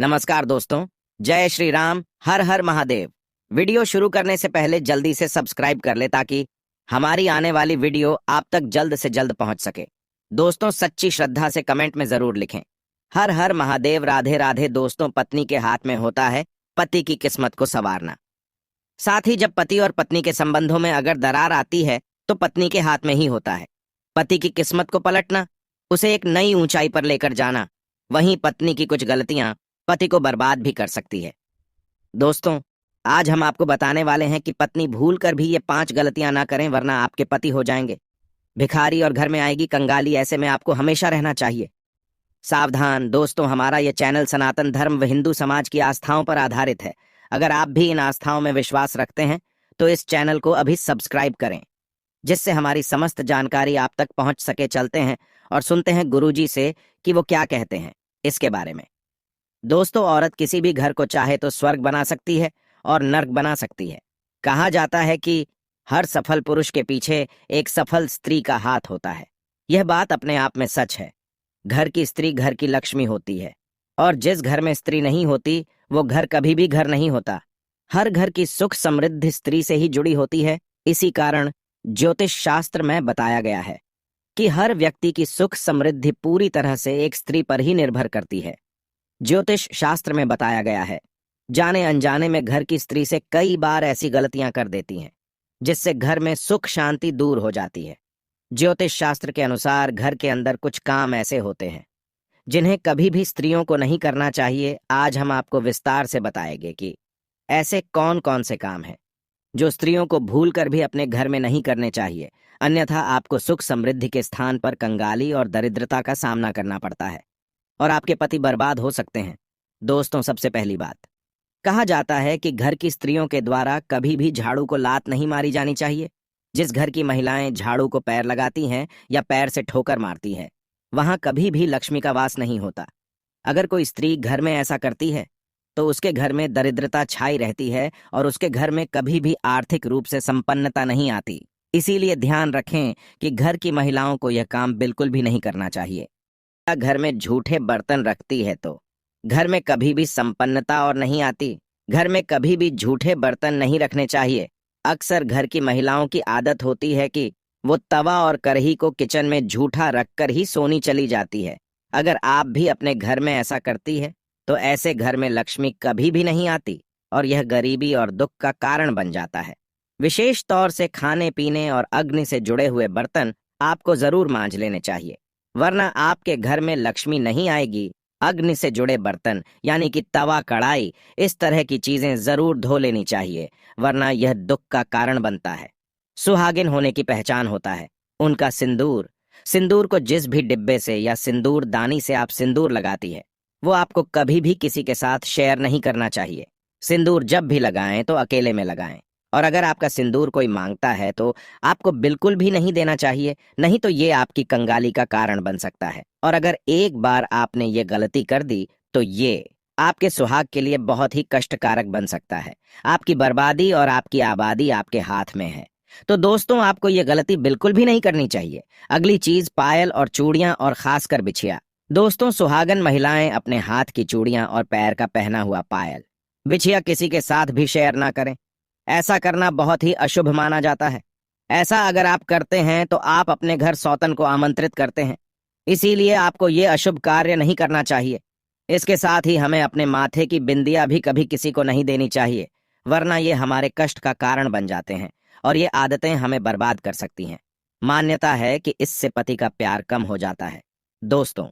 नमस्कार दोस्तों, जय श्री राम, हर हर महादेव। वीडियो शुरू करने से पहले जल्दी से सब्सक्राइब कर ले ताकि हमारी आने वाली वीडियो आप तक जल्द से जल्द पहुंच सके। दोस्तों, सच्ची श्रद्धा से कमेंट में जरूर लिखें हर हर महादेव, राधे राधे। दोस्तों, पत्नी के हाथ में होता है पति की किस्मत को संवारना। साथ ही जब पति और पत्नी के संबंधों में अगर दरार आती है तो पत्नी के हाथ में ही होता है पति की किस्मत को पलटना, उसे एक नई ऊंचाई पर लेकर जाना। वहीं पत्नी की कुछ गलतियां पति को बर्बाद भी कर सकती है। दोस्तों, आज हम आपको बताने वाले हैं कि पत्नी भूल कर भी ये 5 गलतियां ना करें, वरना आपके पति हो जाएंगे भिखारी और घर में आएगी कंगाली। ऐसे में आपको हमेशा रहना चाहिए सावधान। दोस्तों, हमारा ये चैनल सनातन धर्म व हिंदू समाज की आस्थाओं पर आधारित है। अगर आप भी इन आस्थाओं में विश्वास रखते हैं तो इस चैनल को अभी सब्सक्राइब करें, जिससे हमारी समस्त जानकारी आप तक पहुंच सके। चलते हैं और सुनते हैं गुरुजी से कि वो क्या कहते हैं इसके बारे में। दोस्तों, औरत किसी भी घर को चाहे तो स्वर्ग बना सकती है और नर्क बना सकती है। कहा जाता है कि हर सफल पुरुष के पीछे एक सफल स्त्री का हाथ होता है। यह बात अपने आप में सच है। घर की स्त्री घर की लक्ष्मी होती है, और जिस घर में स्त्री नहीं होती वो घर कभी भी घर नहीं होता। हर घर की सुख समृद्धि स्त्री से ही जुड़ी होती है। इसी कारण ज्योतिष शास्त्र में बताया गया है कि हर व्यक्ति की सुख समृद्धि पूरी तरह से एक स्त्री पर ही निर्भर करती है। ज्योतिष शास्त्र में बताया गया है, जाने अनजाने में घर की स्त्री से कई बार ऐसी गलतियां कर देती हैं जिससे घर में सुख शांति दूर हो जाती है। ज्योतिष शास्त्र के अनुसार घर के अंदर कुछ काम ऐसे होते हैं जिन्हें कभी भी स्त्रियों को नहीं करना चाहिए। आज हम आपको विस्तार से बताएंगे कि ऐसे कौन कौन से काम हैं जो स्त्रियों को भूल कर भी अपने घर में नहीं करने चाहिए, अन्यथा आपको सुख समृद्धि के स्थान पर कंगाली और दरिद्रता का सामना करना पड़ता है और आपके पति बर्बाद हो सकते हैं। दोस्तों, सबसे पहली बात, कहा जाता है कि घर की स्त्रियों के द्वारा कभी भी झाड़ू को लात नहीं मारी जानी चाहिए। जिस घर की महिलाएं झाड़ू को पैर लगाती हैं या पैर से ठोकर मारती है, वहां कभी भी लक्ष्मी का वास नहीं होता। अगर कोई स्त्री घर में ऐसा करती है तो उसके घर में दरिद्रता छाई रहती है और उसके घर में कभी भी आर्थिक रूप से संपन्नता नहीं आती। इसीलिए ध्यान रखें कि घर की महिलाओं को यह काम बिल्कुल भी नहीं करना चाहिए। घर में झूठे बर्तन रखती है तो घर में कभी भी संपन्नता और नहीं आती। घर में कभी भी झूठे बर्तन नहीं रखने चाहिए। अक्सर घर की महिलाओं की आदत होती है कि वो तवा और कढ़ी को किचन में झूठा रखकर ही सोनी चली जाती है। अगर आप भी अपने घर में ऐसा करती है तो ऐसे घर में लक्ष्मी कभी भी नहीं आती और यह गरीबी और दुख का कारण बन जाता है। विशेष तौर से खाने पीने और अग्नि से जुड़े हुए बर्तन आपको जरूर मांज लेने चाहिए, वरना आपके घर में लक्ष्मी नहीं आएगी। अग्नि से जुड़े बर्तन यानी कि तवा, कढ़ाई, इस तरह की चीजें जरूर धो लेनी चाहिए, वरना यह दुख का कारण बनता है। सुहागिन होने की पहचान होता है उनका सिंदूर। सिंदूर को जिस भी डिब्बे से या सिंदूर दानी से आप सिंदूर लगाती है, वो आपको कभी भी किसी के साथ शेयर नहीं करना चाहिए। सिंदूर जब भी लगाएं तो अकेले में लगाएं, और अगर आपका सिंदूर कोई मांगता है तो आपको बिल्कुल भी नहीं देना चाहिए, नहीं तो ये आपकी कंगाली का कारण बन सकता है। और अगर एक बार आपने ये गलती कर दी तो ये आपके सुहाग के लिए बहुत ही कष्टकारक बन सकता है। आपकी बर्बादी और आपकी आबादी आपके हाथ में है। तो दोस्तों, आपको ये गलती बिल्कुल भी नहीं करनी चाहिए। अगली चीज, पायल और चूड़ियां और खासकर बिछिया। दोस्तों, सुहागन महिलाएं अपने हाथ की चूड़ियां और पैर का पहना हुआ पायल, बिछिया किसी के साथ भी शेयर ना करें। ऐसा करना बहुत ही अशुभ माना जाता है। ऐसा अगर आप करते हैं तो आप अपने घर सौतन को आमंत्रित करते हैं। इसीलिए आपको ये अशुभ कार्य नहीं करना चाहिए। इसके साथ ही हमें अपने माथे की बिंदिया भी कभी किसी को नहीं देनी चाहिए, वरना ये हमारे कष्ट का कारण बन जाते हैं और ये आदतें हमें बर्बाद कर सकती हैं। मान्यता है कि इससे पति का प्यार कम हो जाता है। दोस्तों,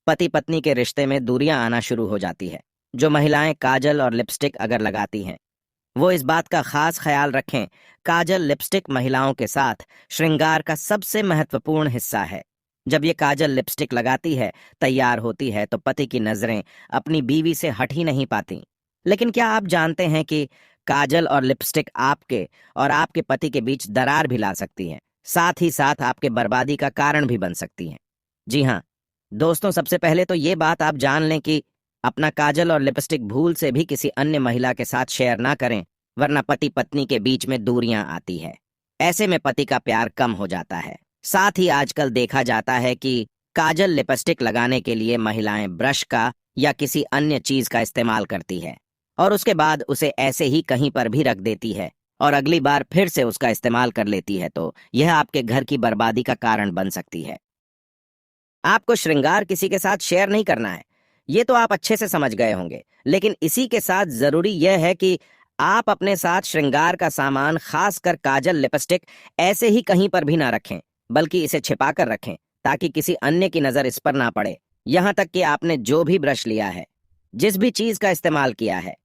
पति पत्नी के रिश्ते में दूरियां आना शुरू हो जाती है। जो महिलाएं काजल और लिपस्टिक अगर लगाती हैं, वो इस बात का खास ख्याल रखें, काजल लिपस्टिक महिलाओं के साथ श्रृंगार का सबसे महत्वपूर्ण हिस्सा है। जब ये काजल लिपस्टिक लगाती है, तैयार होती है, तो पति की नजरें अपनी बीवी से हट ही नहीं पाती। लेकिन क्या आप जानते हैं कि काजल और लिपस्टिक आपके और आपके पति के बीच दरार भी ला सकती है, साथ ही साथ आपके बर्बादी का कारण भी बन सकती हैं। जी हाँ दोस्तों, सबसे पहले तो ये बात आप जान लें कि अपना काजल और लिपस्टिक भूल से भी किसी अन्य महिला के साथ शेयर ना करें, वरना पति पत्नी के बीच में दूरियां आती है। ऐसे में पति का प्यार कम हो जाता है। साथ ही आजकल देखा जाता है कि काजल लिपस्टिक लगाने के लिए महिलाएं ब्रश का या किसी अन्य चीज का इस्तेमाल करती है और उसके बाद उसे ऐसे ही कहीं पर भी रख देती है और अगली बार फिर से उसका इस्तेमाल कर लेती है, तो यह आपके घर की बर्बादी का कारण बन सकती है। आपको श्रृंगार किसी के साथ शेयर नहीं करना है, ये तो आप अच्छे से समझ गए होंगे, लेकिन इसी के साथ जरूरी यह है कि आप अपने साथ श्रृंगार का सामान, खासकर काजल, लिपस्टिक, ऐसे ही कहीं पर भी ना रखें, बल्कि इसे छिपा कर रखें ताकि किसी अन्य की नजर इस पर ना पड़े। यहां तक कि आपने जो भी ब्रश लिया है, जिस भी चीज का इस्तेमाल किया है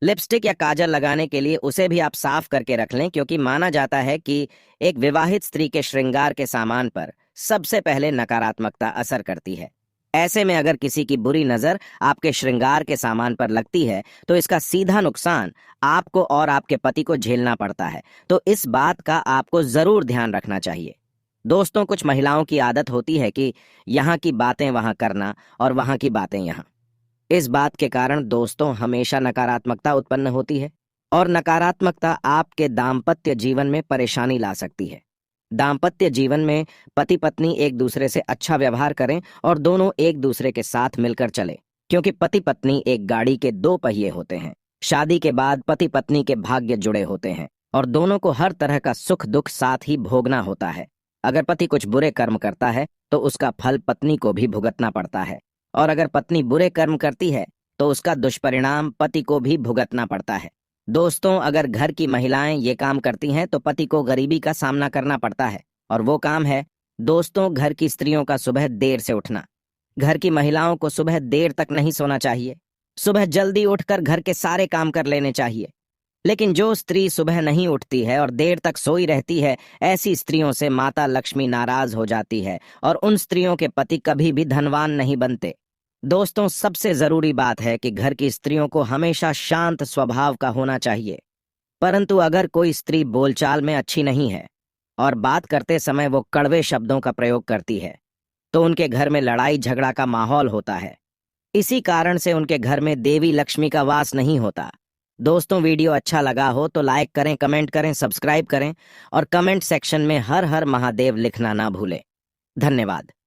लिपस्टिक या काजल लगाने के लिए, उसे भी आप साफ करके रख लें, क्योंकि माना जाता है कि एक विवाहित स्त्री के श्रृंगार के सामान पर सबसे पहले नकारात्मकता असर करती है। ऐसे में अगर किसी की बुरी नजर आपके श्रृंगार के सामान पर लगती है तो इसका सीधा नुकसान आपको और आपके पति को झेलना पड़ता है। तो इस बात का आपको जरूर ध्यान रखना चाहिए। दोस्तों, कुछ महिलाओं की आदत होती है कि यहाँ की बातें वहां करना और वहां की बातें यहाँ। इस बात के कारण दोस्तों हमेशा नकारात्मकता उत्पन्न होती है और नकारात्मकता आपके दाम्पत्य जीवन में परेशानी ला सकती है। दाम्पत्य जीवन में पति पत्नी एक दूसरे से अच्छा व्यवहार करें और दोनों एक दूसरे के साथ मिलकर चले, क्योंकि पति पत्नी एक गाड़ी के दो पहिए होते हैं। शादी के बाद पति पत्नी के भाग्य जुड़े होते हैं और दोनों को हर तरह का सुख दुख साथ ही भोगना होता है। अगर पति कुछ बुरे कर्म करता है तो उसका फल पत्नी को भी भुगतना पड़ता है, और अगर पत्नी बुरे कर्म करती है तो उसका दुष्परिणाम पति को भी भुगतना पड़ता है। दोस्तों, अगर घर की महिलाएं ये काम करती हैं तो पति को गरीबी का सामना करना पड़ता है, और वो काम है दोस्तों घर की स्त्रियों का सुबह देर से उठना। घर की महिलाओं को सुबह देर तक नहीं सोना चाहिए। सुबह जल्दी उठकर घर के सारे काम कर लेने चाहिए। लेकिन जो स्त्री सुबह नहीं उठती है और देर तक सोई रहती है, ऐसी स्त्रियों से माता लक्ष्मी नाराज हो जाती है और उन स्त्रियों के पति कभी भी धनवान नहीं बनते। दोस्तों, सबसे जरूरी बात है कि घर की स्त्रियों को हमेशा शांत स्वभाव का होना चाहिए। परंतु अगर कोई स्त्री बोलचाल में अच्छी नहीं है और बात करते समय वो कड़वे शब्दों का प्रयोग करती है, तो उनके घर में लड़ाई झगड़ा का माहौल होता है। इसी कारण से उनके घर में देवी लक्ष्मी का वास नहीं होता। दोस्तों, वीडियो अच्छा लगा हो तो लाइक करें, कमेंट करें, सब्सक्राइब करें और कमेंट सेक्शन में हर हर महादेव लिखना ना भूलें। धन्यवाद।